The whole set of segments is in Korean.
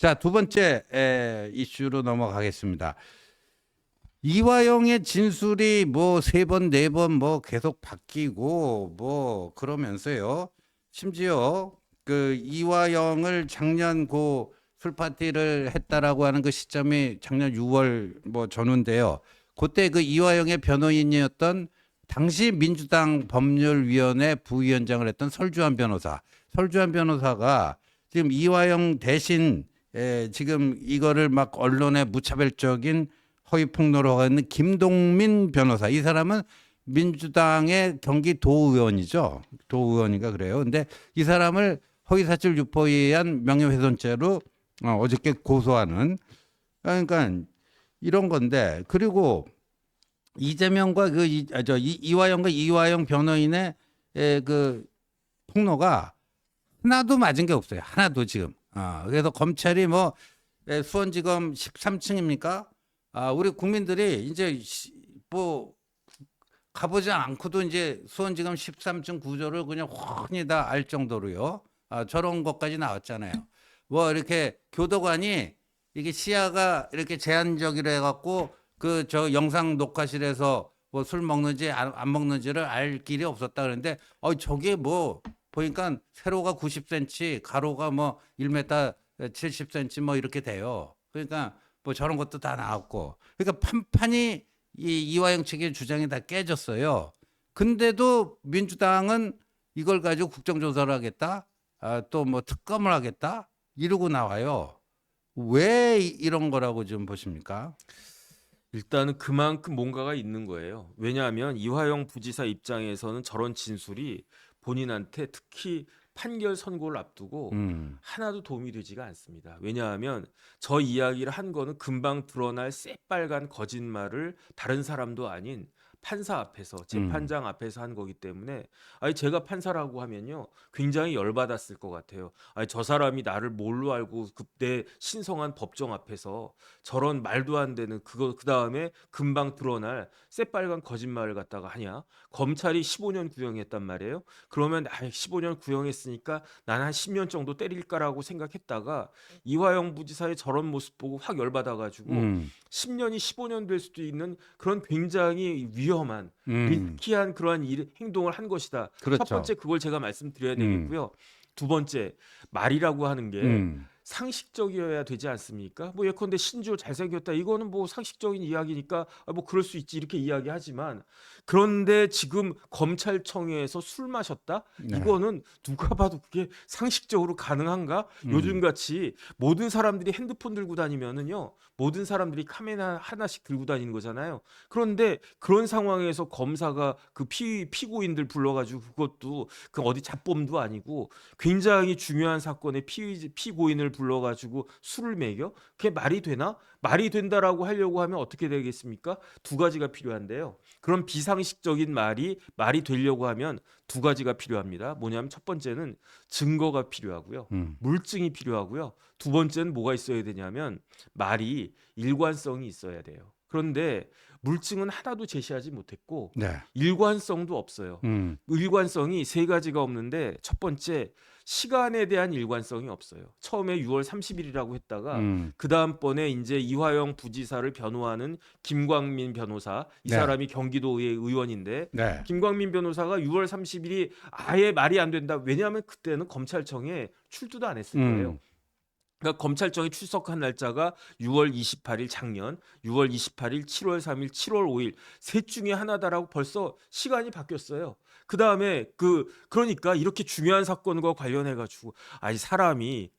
자, 두 번째 이슈로 넘어가겠습니다. 이화영의 진술이 뭐 세 번, 네 번 뭐 계속 바뀌고 뭐 그러면서요. 심지어 그 이화영을 작년 그 술파티를 했다라고 하는 그 시점이 작년 6월 뭐 전후인데요. 그때 그 이화영의 변호인이었던 당시 민주당 법률위원회 부위원장을 했던 설주환 변호사가 지금 이화영 대신 지금 이거를 막 언론에 무차별적인 허위 폭로를 하고 있는 김동민 변호사. 이 사람은 민주당의 경기도의원이죠. 도의원인가 그래요. 근데 이 사람을 허위사실 유포에 의한 명예훼손죄로 어저께 고소하는, 그러니까 이런 건데, 그리고 이재명과 이화영과 이화영 변호인의 그 폭로가 하나도 맞은 게 없어요. 하나도 지금. 그래서 검찰이 뭐 수원지검 13층입니까? 우리 국민들이 이제 뭐 가보지 않고도 이제 수원지검 13층 구조를 그냥 훤히 다 알 정도로요. 저런 것까지 나왔잖아요. 뭐 이렇게 교도관이 이게 시야가 이렇게 제한적이라 해갖고 그 저 영상 녹화실에서 뭐 술 먹는지 안 먹는지를 알 길이 없었다 그러는데 저게 뭐 보니까 세로가 90cm, 가로가 뭐 1m 70cm 뭐 이렇게 돼요. 그러니까 뭐 저런 것도 다 나왔고. 그러니까 판판이 이 이화영 측의 주장이 다 깨졌어요. 근데도 민주당은 이걸 가지고 국정조사를 하겠다, 또 뭐 특검을 하겠다 이러고 나와요. 왜 이런 거라고 좀 보십니까? 일단은 그만큼 뭔가가 있는 거예요. 왜냐하면 이화영 부지사 입장에서는 저런 진술이 본인한테 특히 판결 선고를 앞두고 하나도 도움이 되지가 않습니다. 왜냐하면 저 이야기를 한 거는 금방 드러날 새빨간 거짓말을 다른 사람도 아닌 판사 앞에서 재판장 앞에서 한 거기 때문에 아니 제가 판사라고 하면요 굉장히 열받았을 것 같아요. 아니 저 사람이 나를 뭘로 알고 그때 신성한 법정 앞에서 저런 말도 안 되는 그거 그 다음에 금방 드러날 새빨간 거짓말을 갖다가 하냐? 검찰이 15년 구형했단 말이에요. 그러면 15년 구형했으니까 난 한 10년 정도 때릴까라고 생각했다가 이화영 부지사의 저런 모습 보고 확 열받아가지고 10년이 15년 될 수도 있는 그런 굉장히 위험한 리스키한 그러한 행동을 한 것이다. 첫 그렇죠. 번째 그걸 제가 말씀드려야 되겠고요. 두 번째 말이라고 하는 게 상식적이어야 되지 않습니까? 뭐 예컨대 신주 잘생겼다 이거는 뭐 상식적인 이야기니까 뭐 그럴 수 있지 이렇게 이야기하지만 그런데 지금 검찰청에서 술 마셨다? 네. 이거는 누가 봐도 그게 상식적으로 가능한가? 요즘같이 모든 사람들이 핸드폰 들고 다니면은요 모든 사람들이 카메라 하나씩 들고 다니는 거잖아요. 그런데 그런 상황에서 검사가 그 피고인들 불러가지고 그것도 그 어디 잡범도 아니고 굉장히 중요한 사건의 피고인을 불러가지고 술을 먹여? 그게 말이 되나? 말이 된다라고 하려고 하면 어떻게 되겠습니까? 두 가지가 필요한데요. 그런 비상식적인 말이 되려고 하면 두 가지가 필요합니다. 뭐냐면 첫 번째는 증거가 필요하고요. 물증이 필요하고요. 두 번째는 뭐가 있어야 되냐면 말이 일관성이 있어야 돼요. 그런데 물증은 하나도 제시하지 못했고 네. 일관성도 없어요. 일관성이 세 가지가 없는데 첫 번째 시간에 대한 일관성이 없어요. 처음에 6월 30일이라고 했다가 그 다음번에 이제 이화영 부지사를 변호하는 김광민 변호사 이 네. 사람이 경기도의 의원인데 네. 김광민 변호사가 6월 30일이 아예 말이 안 된다. 왜냐하면 그때는 검찰청에 출두도 안 했을 거예요. 그러니까 검찰청에 출석한 날짜가 6월 28일 작년, 6월 28일, 7월 3일, 7월 5일 셋 중에 하나다라고 벌써 시간이 바뀌었어요. 그다음에 그러니까 이렇게 중요한 사건과 관련해 가지고 아니 사람이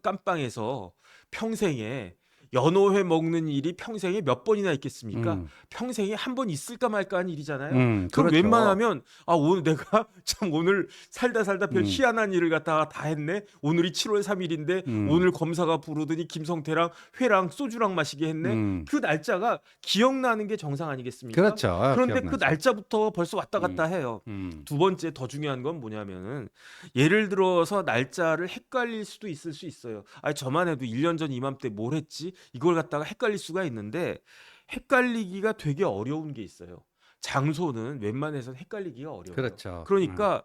깜빵에서 평생에 연어회 먹는 일이 평생에 몇 번이나 있겠습니까? 평생에 한 번 있을까 말까 한 일이잖아요. 그럼 그렇죠. 웬만하면 오늘 내가 참 오늘 살다 별 희한한 일을 갖다가 다 했네. 오늘이 7월 3일인데 오늘 검사가 부르더니 김성태랑 회랑 소주랑 마시게 했네. 그 날짜가 기억나는 게 정상 아니겠습니까? 그렇죠. 그런데 기억나죠. 그 날짜부터 벌써 왔다 갔다 해요. 두 번째 더 중요한 건 뭐냐면은 예를 들어서 날짜를 헷갈릴 수도 있을 수 있어요. 아니 저만 해도 1년 전 이맘때 뭘 했지? 이걸 갖다가 헷갈릴 수가 있는데 헷갈리기가 되게 어려운 게 있어요. 장소는 웬만해서는 헷갈리기가 어려워요. 그렇죠. 그러니까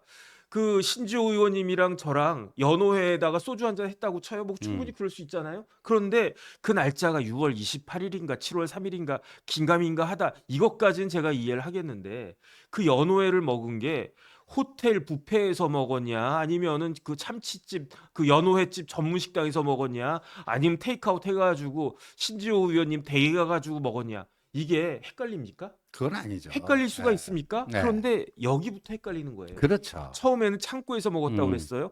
그 신지호 의원님이랑 저랑 연호회에다가 소주 한잔 했다고 쳐요. 뭐 충분히 그럴 수 있잖아요. 그런데 그 날짜가 6월 28일인가 7월 3일인가 긴가민가 하다 이것까지는 제가 이해를 하겠는데 그 연호회를 먹은 게 호텔 뷔페에서 먹었냐 아니면은 그 참치집 그 연호회집 전문 식당에서 먹었냐 아니면 테이크아웃 해가지고 신지호 의원님 댁에 가가지고 먹었냐 이게 헷갈립니까? 그건 아니죠. 헷갈릴 수가 네. 있습니까? 네. 그런데 여기부터 헷갈리는 거예요. 그렇죠. 처음에는 창고에서 먹었다고 그랬어요.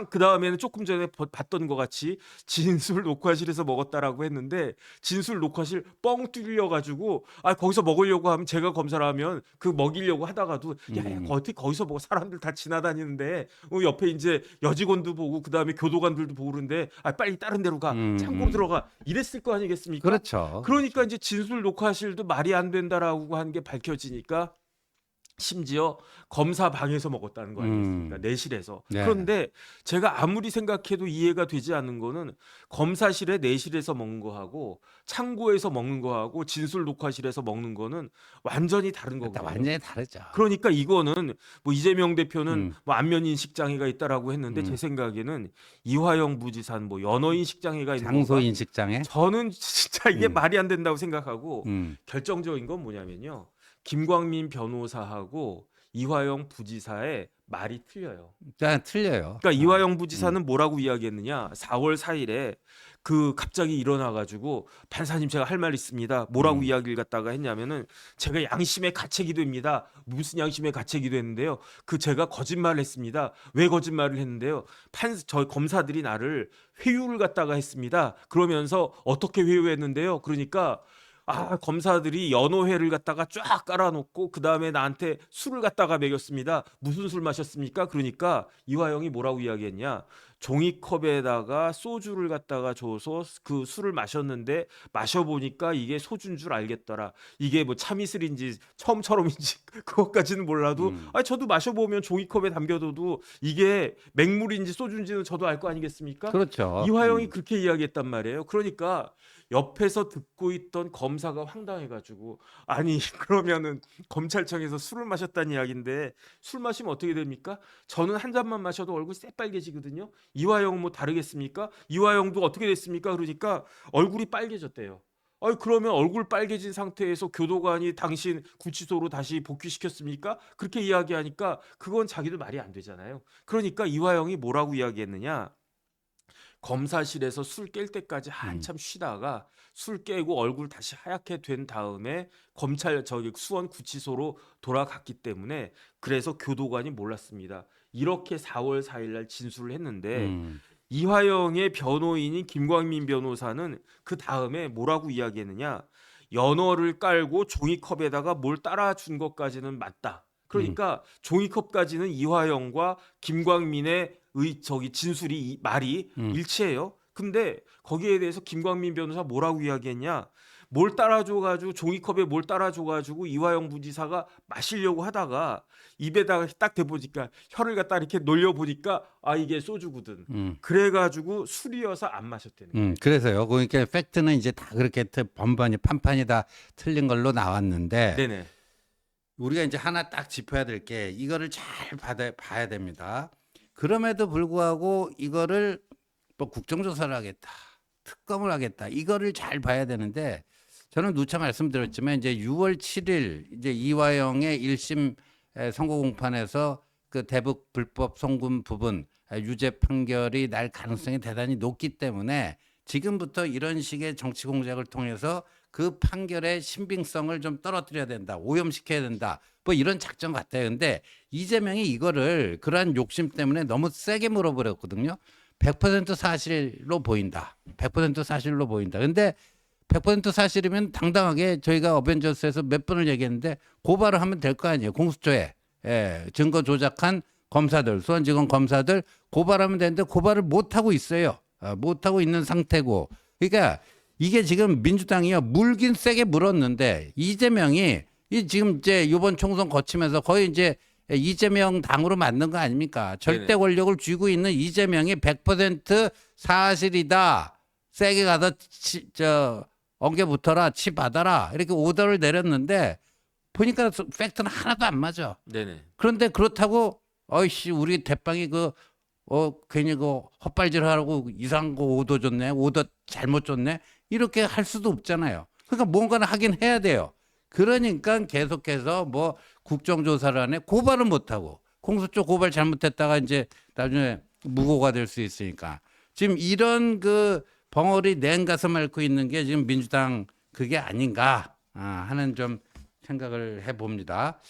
그 다음에는 조금 전에 봤던 것 같이 진술 녹화실에서 먹었다라고 했는데 진술 녹화실 뻥 뚫려가지고 아 거기서 먹으려고 하면 제가 검사를 하면 그 먹이려고 하다가도 야야 어떻게 거기서 먹어 사람들 다 지나다니는데 옆에 이제 여직원도 보고 그 다음에 교도관들도 보고 그러는데 아 빨리 다른 데로 가 창고로 들어가 이랬을 거 아니겠습니까? 그렇죠. 그러니까 이제 진술 녹화실도 말이 안 된다라고 하는 게 밝혀지니까 심지어 검사 방에서 먹었다는 거 아니겠습니까? 내실에서. 네. 그런데 제가 아무리 생각해도 이해가 되지 않는 거는 검사실에 내실에서 먹는 거하고 창고에서 먹는 거하고 진술 녹화실에서 먹는 거는 완전히 다른 거거든요. 완전히 다르죠. 그러니까 이거는 뭐 이재명 대표는 뭐 안면인식 장애가 있다라고 했는데 제 생각에는 이화영 부지사는 뭐 연어인식 장애가 있는 건가? 장소인식 장애. 저는 진짜 이게 말이 안 된다고 생각하고 음. 결정적인 건 뭐냐면요. 김광민 변호사하고 이화영 부지사의 말이 틀려요. 틀려요. 그러니까 이화영 부지사는 뭐라고 이야기했느냐? 4월 4일에 그 갑자기 일어나 가지고 판사님 제가 할 말 있습니다. 뭐라고 이야기를 갖다가 했냐면은 제가 양심의 가책이 됩니다. 무슨 양심의 가책이 됐는데요. 그 제가 거짓말을 했습니다. 왜 거짓말을 했는데요? 저 검사들이 나를 회유를 갖다가 했습니다. 그러면서 어떻게 회유했는데요? 그러니까 검사들이 연호회를 갖다가 쫙 깔아놓고 그 다음에 나한테 술을 갖다가 먹였습니다. 무슨 술 마셨습니까? 그러니까 이화영이 뭐라고 이야기했냐? 종이컵에다가 소주를 갖다가 줘서 그 술을 마셨는데 마셔보니까 이게 소주인 줄 알겠더라. 이게 뭐 참이슬인지 처음처럼인지 그것까지는 몰라도 저도 마셔보면 종이컵에 담겨둬도 이게 맹물인지 소주인지는 저도 알 거 아니겠습니까? 그렇죠. 이화영이 그렇게 이야기했단 말이에요. 그러니까 옆에서 듣고 있던 검사가 황당해가지고 아니 그러면은 검찰청에서 술을 마셨다는 이야기인데 술 마시면 어떻게 됩니까? 저는 한 잔만 마셔도 얼굴 새빨개지거든요. 이화영은 뭐 다르겠습니까? 이화영도 어떻게 됐습니까? 그러니까 얼굴이 빨개졌대요. 그러면 얼굴 빨개진 상태에서 교도관이 당신 구치소로 다시 복귀시켰습니까? 그렇게 이야기하니까 그건 자기도 말이 안 되잖아요. 그러니까 이화영이 뭐라고 이야기했느냐? 검사실에서 술 깰 때까지 한참 쉬다가 술 깨고 얼굴 다시 하얗게 된 다음에 수원 구치소로 돌아갔기 때문에 그래서 교도관이 몰랐습니다. 이렇게 4월 4일 날 진술을 했는데 이화영의 변호인인 김광민 변호사는 그 다음에 뭐라고 이야기했느냐? 연어를 깔고 종이컵에다가 뭘 따라준 것까지는 맞다. 그러니까 종이컵까지는 이화영과 김광민의 진술이 말이 일치해요. 근데 거기에 대해서 김광민 변호사 뭐라고 이야기했냐? 뭘 따라줘가지고 종이컵에 뭘 따라줘가지고 이화영 부지사가 마시려고 하다가 입에다가 딱 대보니까 혀를 갖다 이렇게 놀려보니까 이게 소주거든. 그래가지고 술이어서 안 마셨다는 거예요. 그래서요. 그러니까 팩트는 이제 다 그렇게 번번이 판판이 다 틀린 걸로 나왔는데 네네. 우리가 이제 하나 딱 짚어야 될 게 이거를 잘 봐야 됩니다. 그럼에도 불구하고 이거를 뭐 국정조사를 하겠다, 특검을 하겠다, 이거를 잘 봐야 되는데 저는 누차 말씀드렸지만 이제 6월 7일 이제 이화영의 1심 선고 공판에서 그 대북 불법 송금 부분 유죄 판결이 날 가능성이 대단히 높기 때문에 지금부터 이런 식의 정치 공작을 통해서 그 판결의 신빙성을 좀 떨어뜨려야 된다, 오염시켜야 된다, 뭐 이런 작전 같아요. 근데 이재명이 이거를 그러한 욕심 때문에 너무 세게 물어버렸거든요. 100% 사실로 보인다. 100% 사실로 보인다. 근데 100% 사실이면 당당하게 저희가 어벤져스에서 몇 번을 얘기했는데 고발을 하면 될 거 아니에요. 공수처에 증거 조작한 검사들, 수원지검 검사들 고발하면 되는데 고발을 못 하고 있어요. 못 하고 있는 상태고. 그러니까 이게 지금 민주당이요 물긴 세게 물었는데 이재명이 지금 이제 이번 총선 거치면서 거의 이제 이재명 당으로 만든 거 아닙니까? 절대 권력을 쥐고 있는 이재명이 100% 사실이다. 세게 가서 엉겨 붙어라, 치 받아라 이렇게 오더를 내렸는데 보니까 팩트는 하나도 안 맞아. 네네. 그런데 그렇다고 어이씨 우리 대빵이 괜히 헛발질하라고 이상한 거 오더 줬네, 오더 잘못 줬네 이렇게 할 수도 없잖아요. 그러니까 뭔가는 하긴 해야 돼요. 그러니까 계속해서 뭐 국정조사를 하네, 고발은 못하고 공수처 고발 잘못했다가 이제 나중에 무고가 될 수 있으니까 지금 이런 벙어리 냉가슴 앓고 있는 게 지금 민주당 그게 아닌가 하는 좀 생각을 해봅니다.